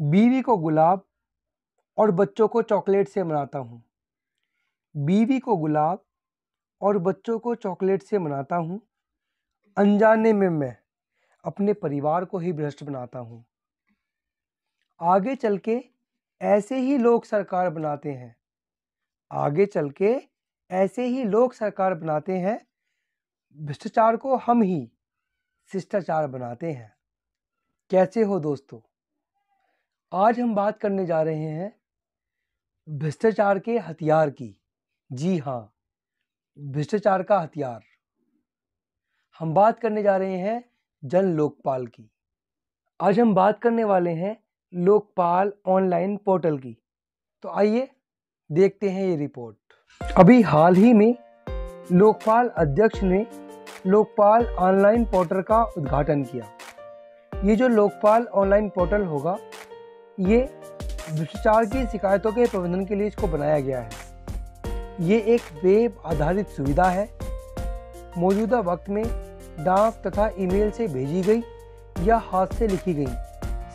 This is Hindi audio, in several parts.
बीवी को गुलाब और बच्चों को चॉकलेट से मनाता हूँ। बीवी को गुलाब और बच्चों को चॉकलेट से मनाता हूँ। अनजाने में मैं अपने परिवार को ही भ्रष्ट बनाता हूँ। आगे चल के ऐसे ही लोग सरकार बनाते हैं। आगे चल के ऐसे ही लोग सरकार बनाते हैं। भ्रष्टाचार को हम ही शिष्टाचार बनाते हैं। कैसे हो दोस्तों? आज हम बात करने जा रहे हैं भ्रष्टाचार के हथियार की। जी हाँ, भ्रष्टाचार का हथियार। हम बात करने जा रहे हैं जन लोकपाल की। आज हम बात करने वाले हैं लोकपाल ऑनलाइन पोर्टल की। तो आइए देखते हैं ये रिपोर्ट। अभी हाल ही में लोकपाल अध्यक्ष ने लोकपाल ऑनलाइन पोर्टल का उद्घाटन किया। ये जो लोकपाल ऑनलाइन पोर्टल होगा, ये भ्रष्टाचार की शिकायतों के प्रबंधन के लिए इसको बनाया गया है। ये एक वेब आधारित सुविधा है। मौजूदा वक्त में डाक तथा ईमेल से भेजी गई या हाथ से लिखी गई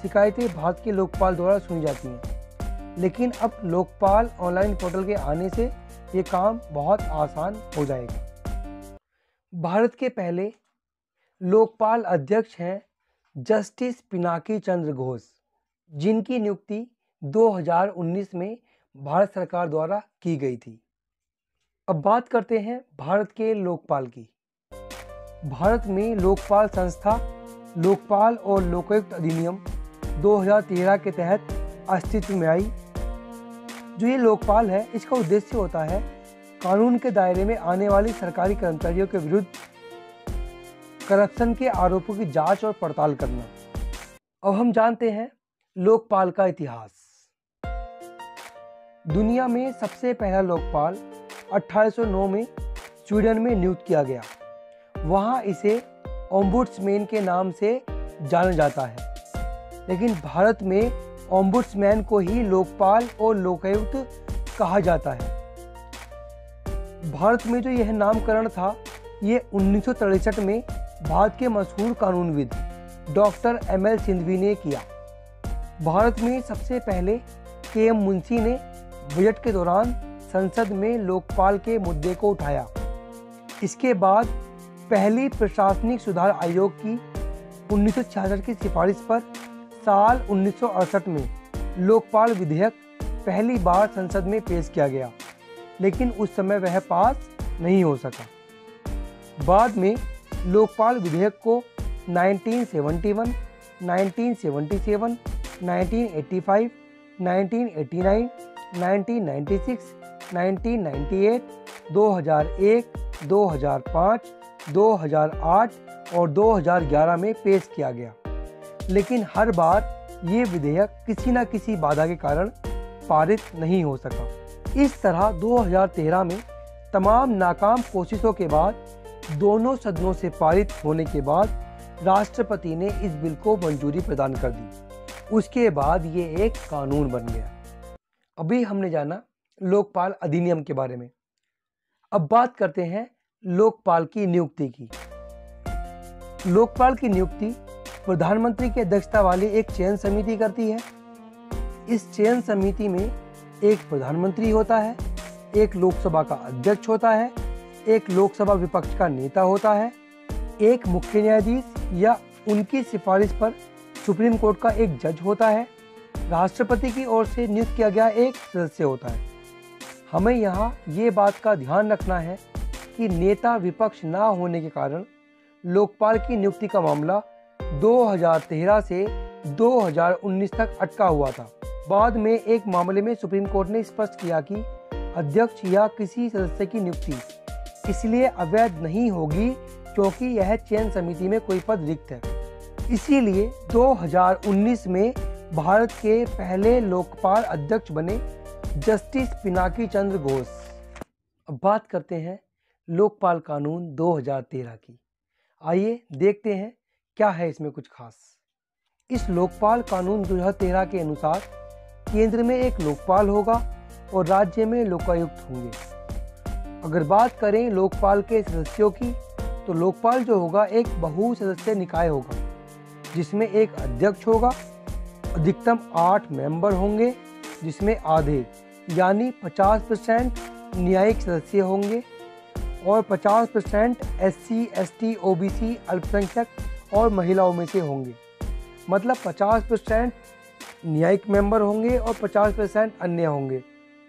शिकायतें भारत के लोकपाल द्वारा सुनी जाती हैं, लेकिन अब लोकपाल ऑनलाइन पोर्टल के आने से ये काम बहुत आसान हो जाएगा। भारत के पहले लोकपाल अध्यक्ष हैं जस्टिस पिनाकी चंद्र घोष, जिनकी नियुक्ति 2019 में भारत सरकार द्वारा की गई थी। अब बात करते हैं भारत के लोकपाल की। भारत में लोकपाल संस्था लोकपाल और लोकायुक्त अधिनियम 2013 के तहत अस्तित्व में आई। जो ये लोकपाल है, इसका उद्देश्य होता है कानून के दायरे में आने वाली सरकारी कर्मचारियों के विरुद्ध करप्शन के आरोपों की जांच और पड़ताल करना। अब हम जानते हैं लोकपाल का इतिहास। दुनिया में सबसे पहला लोकपाल 1809 में स्वीडन में नियुक्त किया गया। वहां इसे ओम्बुड्समैन के नाम से जाना जाता है, लेकिन भारत में ओम्बुड्समैन को ही लोकपाल और लोकायुक्त कहा जाता है। भारत में जो यह नामकरण था, ये 1963 में भारत के मशहूर कानूनविद डॉक्टर ML सिंघवी ने किया। भारत में सबसे पहले KM मुंशी ने बजट के दौरान संसद में लोकपाल के मुद्दे को उठाया। इसके बाद पहली प्रशासनिक सुधार आयोग की 1966 की सिफारिश पर साल 1968 में लोकपाल विधेयक पहली बार संसद में पेश किया गया, लेकिन उस समय वह पास नहीं हो सका। बाद में लोकपाल विधेयक को 1971, 1977, 1985, 1989, 1996, 1998, 2001, 2005, 2008 और 2011 में पेश किया गया, लेकिन हर बार ये विधेयक किसी न किसी बाधा के कारण पारित नहीं हो सका। इस तरह 2013 में तमाम नाकाम कोशिशों के बाद दोनों सदनों से पारित होने के बाद राष्ट्रपति ने इस बिल को मंजूरी प्रदान कर दी। उसके बाद ये एक कानून बन गया। अभी हमने जाना लोकपाल अधिनियम के बारे में। अब बात करते हैं लोकपाल की नियुक्ति की। लोकपाल की नियुक्ति प्रधानमंत्री की अध्यक्षता वाली एक चयन समिति करती है। इस चयन समिति में एक प्रधानमंत्री होता है, एक लोकसभा का अध्यक्ष होता है, एक लोकसभा विपक्ष का नेता होता है, एक मुख्य न्यायाधीश या उनकी सिफारिश पर सुप्रीम कोर्ट का एक जज होता है, राष्ट्रपति की ओर से नियुक्त किया गया एक सदस्य होता है। हमें यहाँ ये बात का ध्यान रखना है कि नेता विपक्ष ना होने के कारण लोकपाल की नियुक्ति का मामला 2013 से 2019 तक अटका हुआ था। बाद में एक मामले में सुप्रीम कोर्ट ने स्पष्ट किया कि अध्यक्ष या किसी सदस्य की नियुक्ति इसलिए अवैध नहीं होगी क्योंकि यह चयन समिति में कोई पद रिक्त है। इसीलिए 2019 में भारत के पहले लोकपाल अध्यक्ष बने जस्टिस पिनाकी चंद्र घोष। अब बात करते हैं लोकपाल कानून 2013 की। आइए देखते हैं क्या है इसमें कुछ खास। इस लोकपाल कानून 2013 के अनुसार केंद्र में एक लोकपाल होगा और राज्य में लोकायुक्त होंगे। अगर बात करें लोकपाल के सदस्यों की, तो लोकपाल जो होगा एक बहु सदस्य निकाय होगा, जिसमें एक अध्यक्ष होगा, अधिकतम 8 मेंबर होंगे, जिसमें आधे यानी 50% न्यायिक सदस्य होंगे और 50% SC, ST, OBC, अल्पसंख्यक और महिलाओं में से होंगे। मतलब 50% न्यायिक मेंबर होंगे और 50% अन्य होंगे।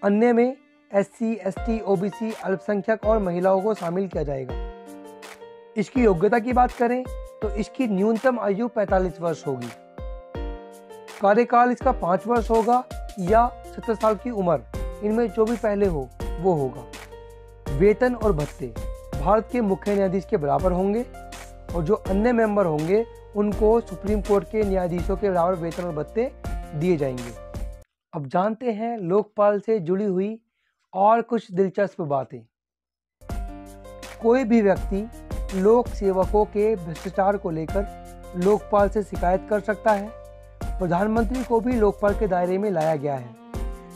अन्य में SC, ST, OBC, अल्पसंख्यक और महिलाओं को शामिल किया जाएगा। इसकी योग्यता की बात करें तो इसकी न्यूनतम आयु 45 वर्ष होगी। कार्यकाल इसका 5 वर्ष होगा या 70 साल की उम्र, इनमें जो भी पहले हो वो होगा। वेतन और भत्ते भारत के मुख्य न्यायाधीश के बराबर होंगे और जो अन्य मेंबर होंगे उनको सुप्रीम कोर्ट के न्यायाधीशों के बराबर वेतन और भत्ते दिए जाएंगे। अब जानते हैं लोकपाल से जुड़ी हुई और कुछ दिलचस्प बातें। कोई भी व्यक्ति लोक सेवकों के भ्रष्टाचार को लेकर लोकपाल से शिकायत कर सकता है। प्रधानमंत्री को भी लोकपाल के दायरे में लाया गया है,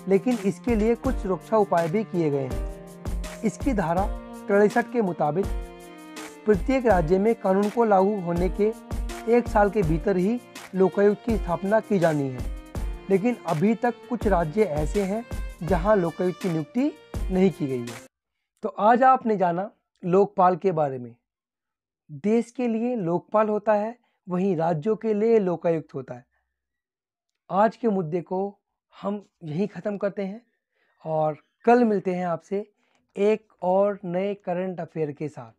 लेकिन इसके लिए कुछ सुरक्षा उपाय भी किए गए हैं। इसकी धारा 63 के मुताबिक प्रत्येक राज्य में कानून को लागू होने के 1 साल के भीतर ही लोकायुक्त की स्थापना की जानी है, लेकिन अभी तक कुछ राज्य ऐसे हैं जहां लोकायुक्त की नियुक्ति नहीं की गई है। तो आज आपने जाना लोकपाल के बारे में। देश के लिए लोकपाल होता है, वहीं राज्यों के लिए लोकायुक्त होता है। आज के मुद्दे को हम यहीं ख़त्म करते हैं और कल मिलते हैं आपसे एक और नए करंट अफेयर के साथ।